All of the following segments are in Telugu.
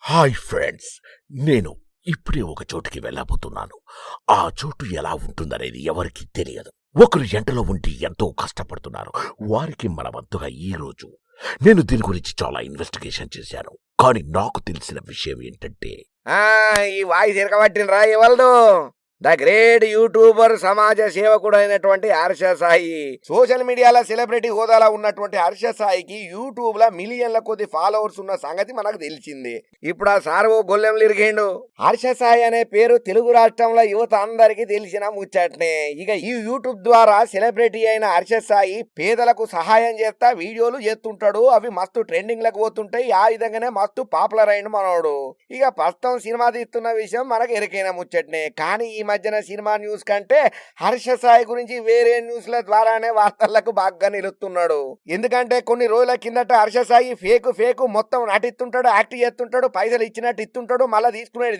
హాయ్ ఫ్రెండ్స్, నేను ఇప్పుడే ఒక చోటుకి వెళ్ళబోతున్నాను. ఆ చోటు ఎలా ఉంటుందనేది ఎవరికీ తెలియదు. ఒకరు ఎండలో ఉండి ఎంతో కష్టపడుతున్నారు. వారికి మన వంతుగా ఈరోజు నేను దీని గురించి చాలా ఇన్వెస్టిగేషన్ చేశాను. కానీ నాకు తెలిసిన విషయం ఏంటంటే ఆ ఈ వాయిస్ ఎరకబట్టినరా ఎవల్దు ద గ్రేట్ యూట్యూబర్ సమాజ సేవకుడు అయినటువంటి హర్ష సాయి. సోషల్ మీడియాలో సెలబ్రిటీ హోదాలో ఉన్నటువంటి హర్ష సాయికి యూట్యూబ్ లో మిలియన్ల కొద్ది ఫాలోవర్స్ ఉన్న సంగతి మనకు తెలిసింది. ఇప్పుడు ఆ సార్ ఓ గొల్లెంలు ఇరిగిండు. హర్ష సాయి అనే పేరు తెలుగు రాష్ట్రంలో యువత అందరికీ తెలిసిన ముచ్చట్నే. ఇక ఈ యూట్యూబ్ ద్వారా సెలబ్రిటీ అయిన హర్ష సాయి పేదలకు సహాయం చేస్తా వీడియోలు చేస్తుంటాడు. అవి మస్తు ట్రెండింగ్ లకు పోతుంటాయి. ఆ విధంగానే మస్తు పాపులర్ అయిన మనోడు. ఇక ప్రస్తుతం సినిమా తీస్తున్న విషయం మనకు ఎరికైన ముచ్చట్నే. కానీ ఈ మధ్యన సినిమా న్యూస్ కంటే హర్ష సాయి గురించి వేరే న్యూస్ల ద్వారానే వార్తలకు బాగా నిలుస్తున్నాడు. ఎందుకంటే కొన్ని రోజుల కిందట హర్ష సాయి ఫేక్ మొత్తం నటిస్తుంటాడు, యాక్ట్ చేస్తుంటాడు, పైసలు ఇచ్చినట్టు ఇస్తుంటాడు, మళ్ళీ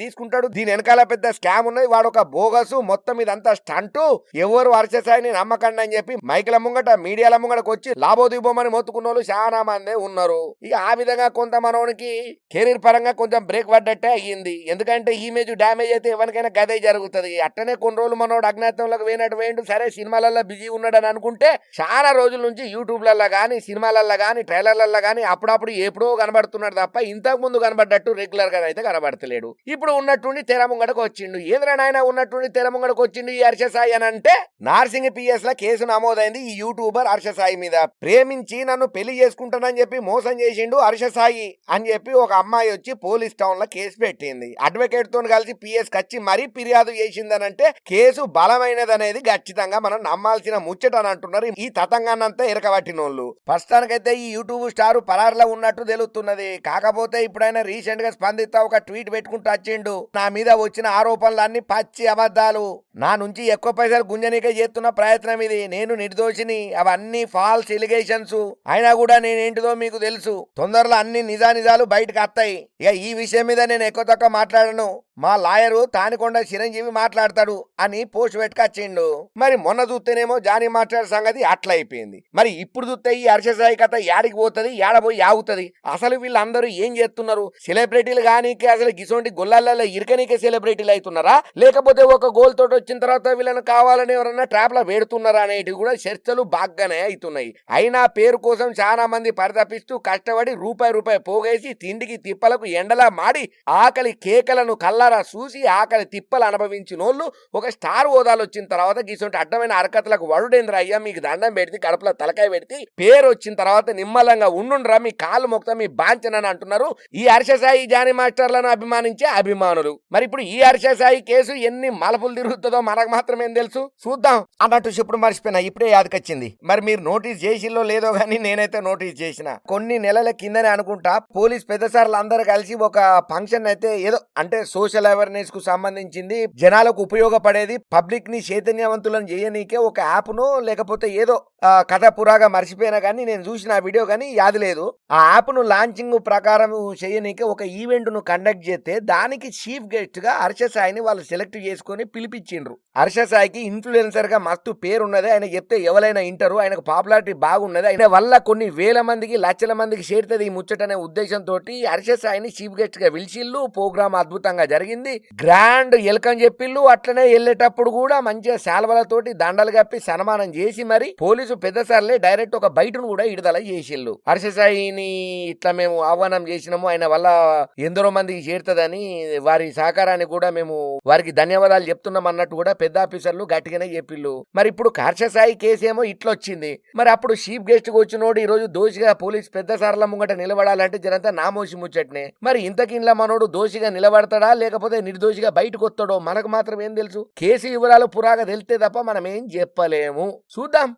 తీసుకుంటాడు. దీని వెనకాల పెద్ద స్కామ్ ఉన్నది, వాడు ఒక బోగసు, మొత్తం ఇదంతా స్టంటు, ఎవరు హర్ష సాయిని నమ్మకండి అని చెప్పి మైకుల ముంగట మీడియాల ముంగటకు వచ్చి లాభోదీపమని మొత్తుకున్న వాళ్ళు చాలా మంది ఉన్నారు. ఇక ఆ విధంగా కొంత మనోనికి కెరీర్ పరంగా కొంచెం బ్రేక్ పడ్డట్టే అయ్యింది. ఎందుకంటే ఇమేజ్ డ్యామేజ్ అయితే ఎవరికైనా గదే జరుగుతుంది. అట్టనే కొన్ని రోజులు మనోడు అజ్ఞాతంలోకి వేయండు. సరే సినిమాలలో బిజీ ఉన్నాడని అనుకుంటే చాలా రోజుల నుంచి యూట్యూబ్లలో కానీ సినిమాలలో కానీ ట్రైలర్లలో కానీ అప్పుడప్పుడు ఎప్పుడో కనబడుతున్నాడు తప్ప ఇంతకు ముందు కనబడ్డట్టు రెగ్యులర్ గా అయితే కనబడతలేడు. ఇప్పుడు ఉన్నట్టుండి తెర ముంగడకు వచ్చిండు. ఏంద్రనైనా ఉన్నట్టుండి తెర ముంగడకు వచ్చిండు ఈ హర్ష సాయి అని అంటే నార్సింగ్ పిఎస్ లా కేసు నమోదైంది ఈ యూట్యూబర్ హర్ష సాయి మీద. ప్రేమించి నన్ను పెళ్లి చేసుకుంటానని చెప్పి మోసం చేసిండు హర్ష సాయి అని చెప్పి ఒక అమ్మాయి వచ్చి పోలీస్ టౌన్ లో కేసు పెట్టింది. అడ్వకేట్ తో కలిసి పిఎస్ కచ్చి మరీ ఫిర్యాదు చేసిందనంటే కేసు బలమైనదనేది ఖచ్చితంగా మనం నమ్మాల్సిన ముచ్చట అని అంటున్నారు ఈ తతంగాన్నంతా ఎరకబట్టినోళ్ళు. ప్రస్తుతానికైతే ఈ యూట్యూబ్ స్టార్ పరారులో ఉన్నట్టు తెలుస్తున్నది. కాకపోతే ఇప్పుడైనా రీసెంట్ గా స్పందిస్తా ఒక ట్వీట్ పెట్టుకుంటూ వచ్చిండు. నా మీద వచ్చిన ఆరోపణలన్నీ పచ్చి అబద్ధాలు, నా నుంచి ఎక్కువ పైసలు గుంజనీకే చేస్తున్న ప్రయత్నం ఇది, నేను నిర్దోషిని, అవన్నీ ఫాల్స్ ఎలిగేషన్స్, అయినా కూడా నేనేంటిదో మీకు తెలుసు, తొందరలో అన్ని నిజానిజాలు బయటకు వస్తాయి. ఇక ఈ విషయం మీద నేను ఎక్కువ తక్కువ మాట్లాడను, మా లాయరు తానికొండ చిరంజీవి మాట్లాడతాడు అని పోస్ట్ పెట్టుకొచ్చిండు. మరి మొన్న చూస్తేనేమో జానీ మాట్లాడే సంగతి అట్లా అయిపోయింది. మరి ఇప్పుడు చూస్తే ఈ హర్ష సాయి కథ యాడికి పోతుంది, యాడపోయి ఆగుతుంది? అసలు వీళ్ళందరూ ఏం చేస్తున్నారు? సెలబ్రిటీలు కానీకే అసలు గిసోంటి గొల్లాలలో ఇరకనీకే సెలబ్రిటీలు అవుతున్నారా, లేకపోతే ఒక గోల్ తోటి వచ్చిన తర్వాత వీళ్ళని కావాలని ఎవరన్నా ట్రాప్ లో పెడుతున్నారా అనేటివి కూడా చర్చలు బాగానే అవుతున్నాయి. అయినా పేరు కోసం చాలా మంది పరితపిస్తూ కష్టపడి రూపాయి పోగేసి తిండికి తిప్పలకు ఎండలా మాడి ఆకలి కేకలను కల్లారా చూసి ఆకలి తిప్పలు అనుభవించినోళ్ళు ఒక స్టార్ హోదాలు వచ్చిన తర్వాత గీసొంటి అడ్డమైన అరకతలకు వడుడేంద్ర అయ్యా మీకు దండం పెడితే కడుపులో తలకాయ పెడితే పేరు వచ్చిన తర్వాత నిమ్మలంగా ఉండుండ్రా మీ కాళ్ళు మొక్త మీ బాంచనని అంటున్నారు ఈ హర్ష సాయి జానీ మాస్టర్లను అభిమానించే అభిమానులు. మరి ఇప్పుడు ఈ హర్ష సాయి కేసు ఎన్ని మలుపులు తిరుగుతుందో మనకు మాత్రం ఏం తెలుసు, చూద్దాం. అన్నట్టు ఇప్పుడు మర్చిపోయినా, ఇప్పుడే యాదకొచ్చింది. మరి మీరు నోటీస్ చేసిల్లో లేదో గానీ నేనైతే నోటీస్ చేసిన. కొన్ని నెలల కిందనే అనుకుంటా పోలీస్ పెద్ద సార్లు అందరూ కలిసి ఒక ఫంక్షన్ అయితే ఏదో అంటే సోషల్ అవేర్నెస్ కు సంబంధించింది, జనాలకు ఉపయోగపడేది, పబ్లిక్ ని చైతన్యవంతులను చేయనీకే ఒక యాప్ ను లేకపోతే ఏదో కథ పురాగా మర్చిపోయినా కానీ నేను చూసిన ఆ వీడియో కానీ యాది లేదు. ఆ యాప్ ను లాంచింగ్ ప్రకారం చేయనీకే ఒక ఈవెంట్ ను కండక్ట్ చేస్తే దానికి చీఫ్ గెస్ట్ గా హర్ష సాయిని వాళ్ళు సెలెక్ట్ చేసుకుని పిలిపించిండ్రు. హర్ష సాయికి ఇన్ఫ్లుయెన్సర్ గా మస్తు పేరున్నది, ఆయన చెప్తే ఎవరైనా ఇంటారు, ఆయనకు పాపులారిటీ బాగున్నది, ఆయన వల్ల కొన్ని వేల మందికి లక్షల మందికి చేరుతుంది ఈ ముచ్చటనే ఉద్దేశంతో హర్ష సాయిని చీఫ్ గెస్ట్ గా పిలిచిల్లు. ప్రోగ్రామ్ అద్భుతంగా జరిగింది, గ్రాండ్ వెల్కమ్ చెప్పిల్లు. అట్లనే వెళ్ళేటప్పుడు కూడా మంచిగా శాల్వలతోటి దండలు కప్పి సన్మానం చేసి మరి పోలీసు పెద్ద సార్లే డైరెక్ట్ ఒక బయటను కూడా విడుదల చేసిల్లు. హర్ష సాయిని ఇట్లా మేము ఆహ్వానం చేసినాము, ఆయన వల్ల ఎందరో మందికి చేరుతుందని, వారి సహకారాన్ని కూడా మేము వారికి ధన్యవాదాలు చెప్తున్నాం అన్నట్టు కూడా పెద్ద ఆఫీసర్లు గట్టిగానే చెప్పిల్లు. మరి ఇప్పుడు హర్ష సాయి కేసు ఏమో ఇట్లొచ్చింది. మరి అప్పుడు చీఫ్ గెస్ట్ గా వచ్చినోడు ఈ రోజు దోషిగా పోలీస్ పెద్ద సార్ల ముంగట నిలబడాలంటే జనంతా నామోసి ముచ్చట్నే. మరి ఇంతకింట్లా మనోడు దోషిగా నిలబడతాడా లేకపోతే నిర్దోషిగా బయటకు వస్తాడో మనకు మాత్రం ఏం తెలుసు. కేసు వివరాలు పురాగా తెలితే తప్ప మనం ఏం చెప్పలేము, చూద్దాం.